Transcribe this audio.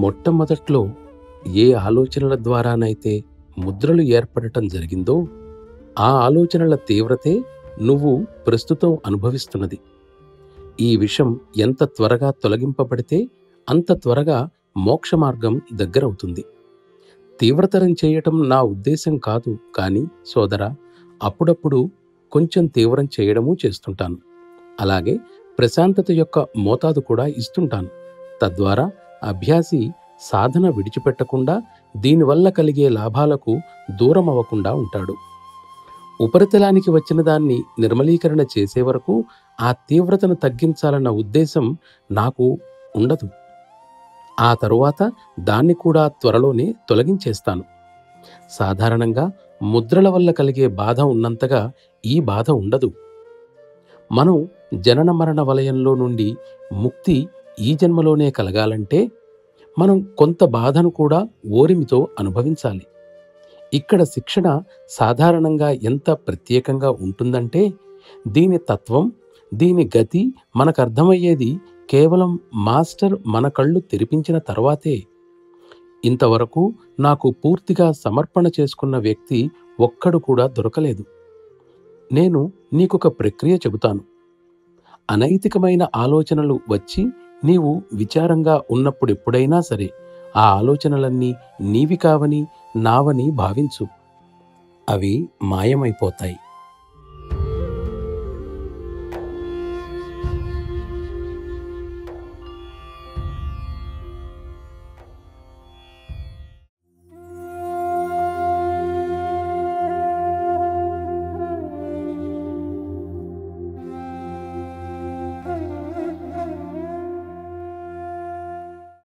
మొట్టమొదట్లో ఏ ఆలోచనల ద్వారానైతే ముద్రలు ఏర్పడటం జరిగిందో, ఆ ఆలోచనల తీవ్రతే నువ్వు ప్రస్తుతం అనుభవిస్తున్నది. ఈ విషం ఎంత త్వరగా తొలగింపబడితే అంత త్వరగా మోక్ష మార్గం దగ్గరవుతుంది. తీవ్రతరం చేయటం నా ఉద్దేశం కాదు, కానీ సోదరా, అప్పుడప్పుడు కొంచెం తీవ్రం చేయడమూ చేస్తుంటాను. అలాగే ప్రశాంతత యొక్క మోతాదు కూడా ఇస్తుంటాను. తద్వారా అభ్యాసి సాధన విడిచిపెట్టకుండా, దీనివల్ల కలిగే లాభాలకు దూరం అవ్వకుండా ఉంటాడు. ఉపరితలానికి వచ్చిన దాన్ని నిర్మలీకరణ చేసే వరకు ఆ తీవ్రతను తగ్గించాలన్న ఉద్దేశం నాకు ఉండదు. ఆ తరువాత దాన్ని కూడా త్వరలోనే తొలగించేస్తాను. సాధారణంగా ముద్రల వల్ల కలిగే బాధ ఉన్నంతగా ఈ బాధ ఉండదు. మనం జనన మరణ వలయంలో నుండి ముక్తి ఈ జన్మలోనే కలగాలంటే మనం కొంత బాధను కూడా ఓరిమితో అనుభవించాలి. ఇక్కడ శిక్షణ సాధారణంగా ఎంత ప్రత్యేకంగా ఉంటుందంటే, దీని తత్వం, దీని గతి మనకర్థమయ్యేది కేవలం మాస్టర్ మన కళ్ళు తెరిపించిన తర్వాతే. ఇంతవరకు నాకు పూర్తిగా సమర్పణ చేసుకున్న వ్యక్తి ఒక్కడు కూడా దొరకలేదు. నేను నీకొక ప్రక్రియ చెబుతాను. అనైతికమైన ఆలోచనలు వచ్చి నీవు విచారంగా ఉన్నప్పుడెప్పుడైనా సరే ఆ ఆలోచనలన్నీ నీవి కావని, నావని భావించు. అవి మాయమైపోతాయి.